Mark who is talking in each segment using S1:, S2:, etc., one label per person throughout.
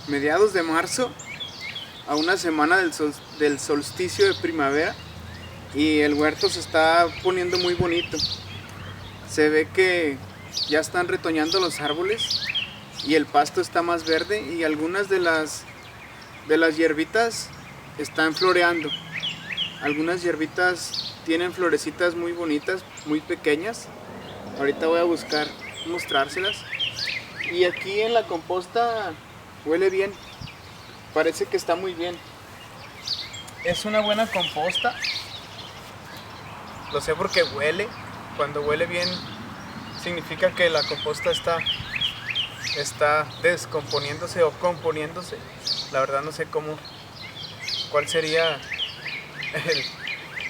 S1: Mediados de marzo, a una semana del solsticio de primavera, y el huerto se está poniendo muy bonito. Se ve que ya están retoñando los árboles y el pasto está más verde, y algunas de las hierbitas están floreando. Algunas hierbitas tienen florecitas muy bonitas, muy pequeñas. Ahorita voy a buscar mostrárselas. Y aquí en la composta huele bien, parece que está muy bien. Es una buena composta, lo sé porque huele. Cuando huele bien significa que la composta está descomponiéndose o componiéndose. La verdad no sé cuál sería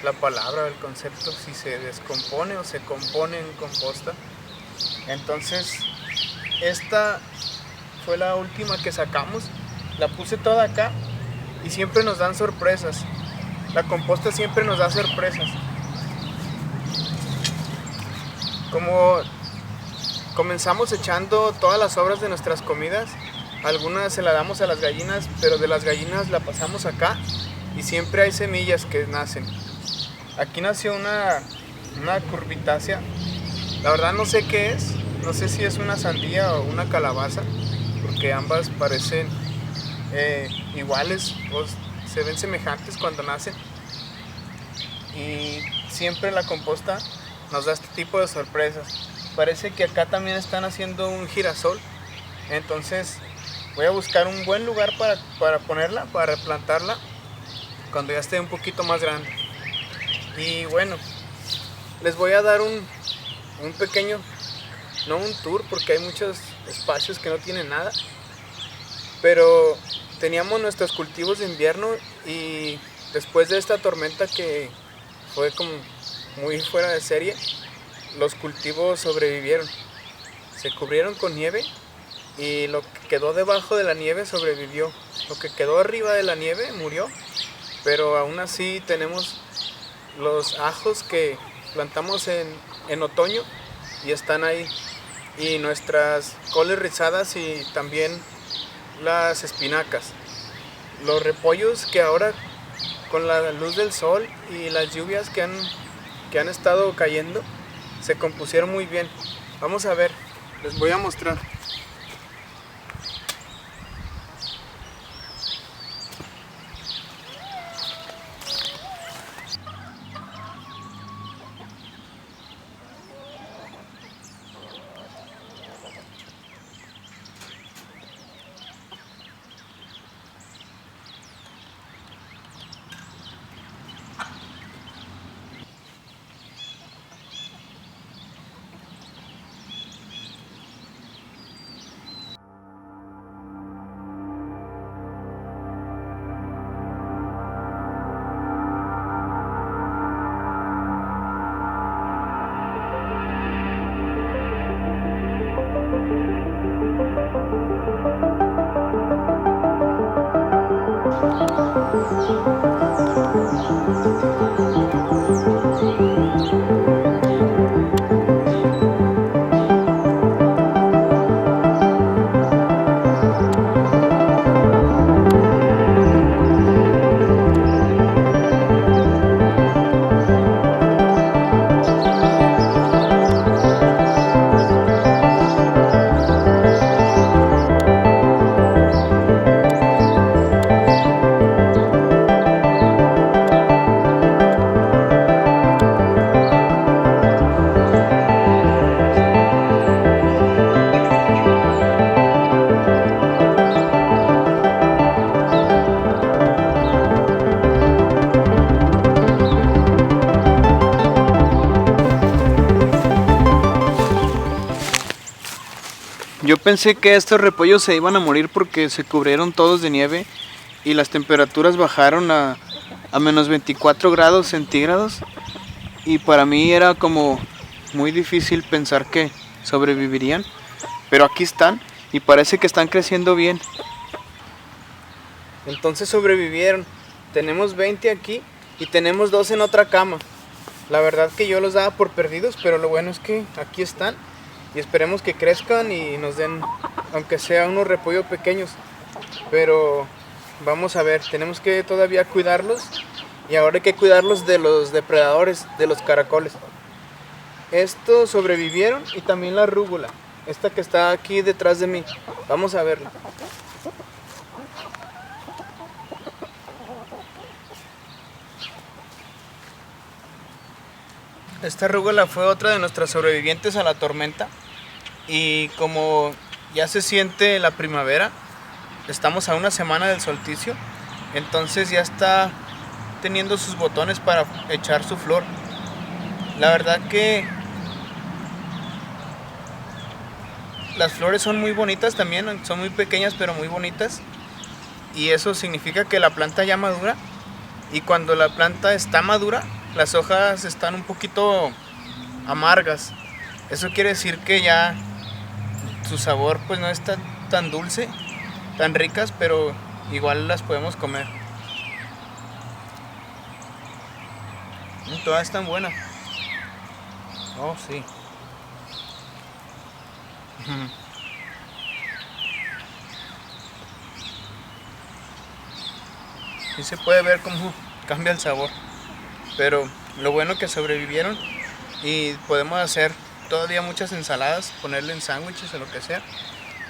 S1: la palabra, el concepto, si se descompone o se compone en composta. Entonces esta fue la última que sacamos, la puse toda acá y siempre nos dan sorpresas. La composta siempre nos da sorpresas. Como comenzamos echando todas las sobras de nuestras comidas, algunas se las damos a las gallinas, pero de las gallinas la pasamos acá y siempre hay semillas que nacen. Aquí nació una curvitácea. La verdad no sé qué es, no sé si es una sandía o una calabaza, porque ambas parecen iguales o se ven semejantes cuando nacen. Y siempre la composta nos da este tipo de sorpresas. Parece que acá también están haciendo un girasol. Entonces voy a buscar un buen lugar para ponerla, para replantarla cuando ya esté un poquito más grande. Y bueno, les voy a dar un pequeño, no un tour, porque hay muchos espacios que no tienen nada, pero teníamos nuestros cultivos de invierno, y después de esta tormenta que fue como muy fuera de serie, los cultivos sobrevivieron, se cubrieron con nieve, y lo que quedó debajo de la nieve sobrevivió. Lo que quedó arriba de la nieve murió, pero aún así tenemos los ajos que plantamos en otoño y están ahí, y nuestras coles rizadas y también las espinacas. Los repollos que ahora con la luz del sol y las lluvias que han estado cayendo se compusieron muy bien. Vamos a ver, les voy a mostrar. Yo pensé que estos repollos se iban a morir porque se cubrieron todos de nieve y las temperaturas bajaron a menos 24 grados centígrados, y para mí era como muy difícil pensar que sobrevivirían, pero aquí están y parece que están creciendo bien. Entonces sobrevivieron. Tenemos 20 aquí y tenemos 2 en otra cama. La verdad que yo los daba por perdidos, pero lo bueno es que aquí están y esperemos que crezcan y nos den, aunque sea unos repollos pequeños. Pero vamos a ver, tenemos que todavía cuidarlos, y ahora hay que cuidarlos de los depredadores, de los caracoles. Estos sobrevivieron, y también la rúgula, esta que está aquí detrás de mí. Vamos a verla. Esta rúgula fue otra de nuestras sobrevivientes a la tormenta, y como ya se siente la primavera, estamos a una semana del solsticio, entonces ya está teniendo sus botones para echar su flor. La verdad que las flores son muy bonitas también, son muy pequeñas pero muy bonitas, y eso significa que la planta ya madura, y cuando la planta está madura, las hojas están un poquito amargas. Eso quiere decir que ya su sabor pues no es tan dulce, tan ricas, pero igual las podemos comer. Todas están buenas. Oh, sí. Sí se puede ver cómo cambia el sabor. Pero lo bueno que sobrevivieron, y podemos hacer todavía muchas ensaladas, ponerle en sándwiches o lo que sea.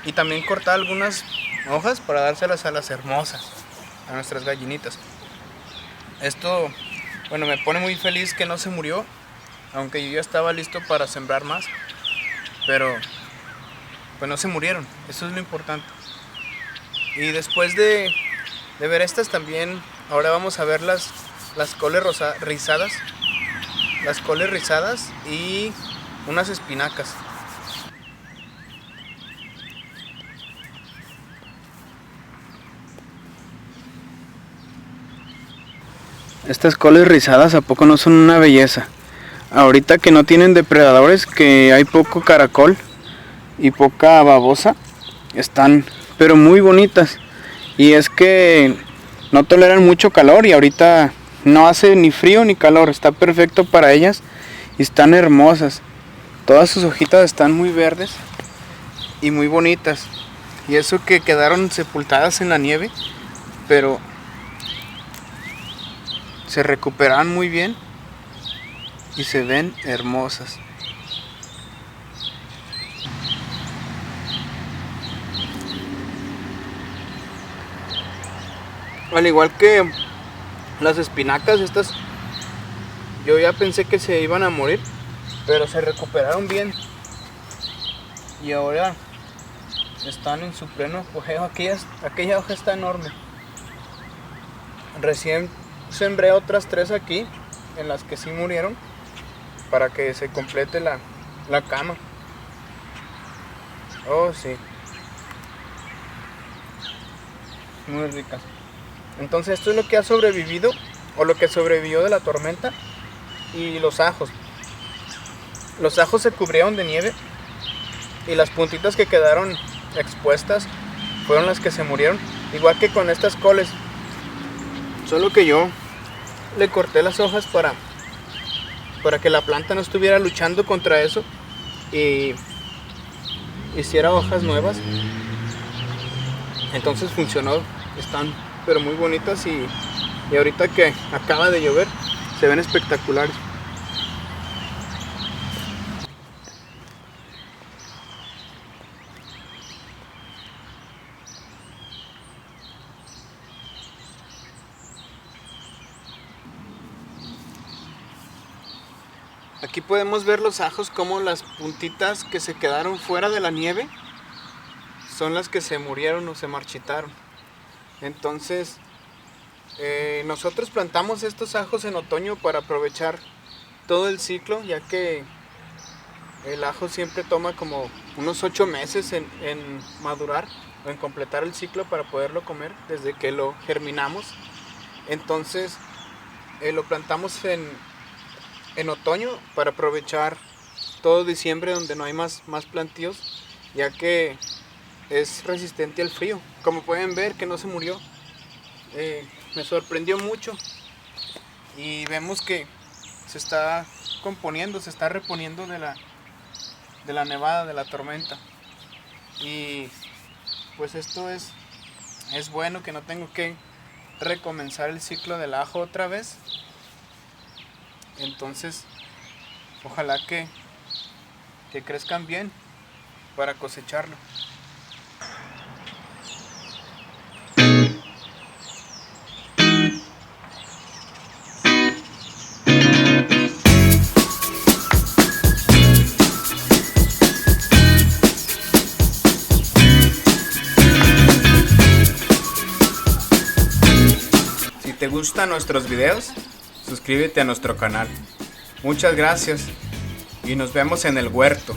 S1: Y también cortar algunas hojas para dárselas a las hermosas, a nuestras gallinitas. Esto, bueno, me pone muy feliz que no se murió, aunque yo ya estaba listo para sembrar más. Pero pues no se murieron, eso es lo importante. Y después de ver estas también, ahora vamos a ver las coles rizadas. Las coles rizadas y unas espinacas. Estas coles rizadas, ¿a poco no son una belleza? Ahorita que no tienen depredadores, que hay poco caracol y poca babosa, están pero muy bonitas. Y es que no toleran mucho calor, y ahorita no hace ni frío ni calor, está perfecto para ellas y están hermosas. Todas sus hojitas están muy verdes y muy bonitas, y eso que quedaron sepultadas en la nieve, pero se recuperan muy bien y se ven hermosas. Al igual que las espinacas, estas yo ya pensé que se iban a morir, pero se recuperaron bien y ahora están en su pleno apogeo. Aquella hoja está enorme. Recién sembré otras 3 aquí, en las que sí murieron, para que se complete la cama. Oh, sí. Muy ricas. Entonces esto es lo que ha sobrevivido, o lo que sobrevivió de la tormenta. Y los ajos. Los ajos se cubrieron de nieve, y las puntitas que quedaron expuestas fueron las que se murieron. Igual que con estas coles. Solo que yo le corté las hojas para que la planta no estuviera luchando contra eso y hiciera hojas nuevas. Entonces funcionó. Están pero muy bonitas, y ahorita que acaba de llover se ven espectaculares. Aquí podemos ver los ajos, como las puntitas que se quedaron fuera de la nieve son las que se murieron o se marchitaron. Entonces nosotros plantamos estos ajos en otoño para aprovechar todo el ciclo, ya que el ajo siempre toma como unos 8 meses en madurar o en completar el ciclo para poderlo comer desde que lo germinamos. Entonces lo plantamos en otoño para aprovechar todo diciembre, donde no hay más plantíos, ya que es resistente al frío. Como pueden ver, que no se murió. Me sorprendió mucho, y vemos que se está componiendo, se está reponiendo de la nevada, de la tormenta. Y pues esto es bueno, que no tengo que recomenzar el ciclo del ajo otra vez. Entonces ojalá que crezcan bien para cosecharlo. Si te gustan nuestros videos, suscríbete a nuestro canal. Muchas gracias y nos vemos en el huerto.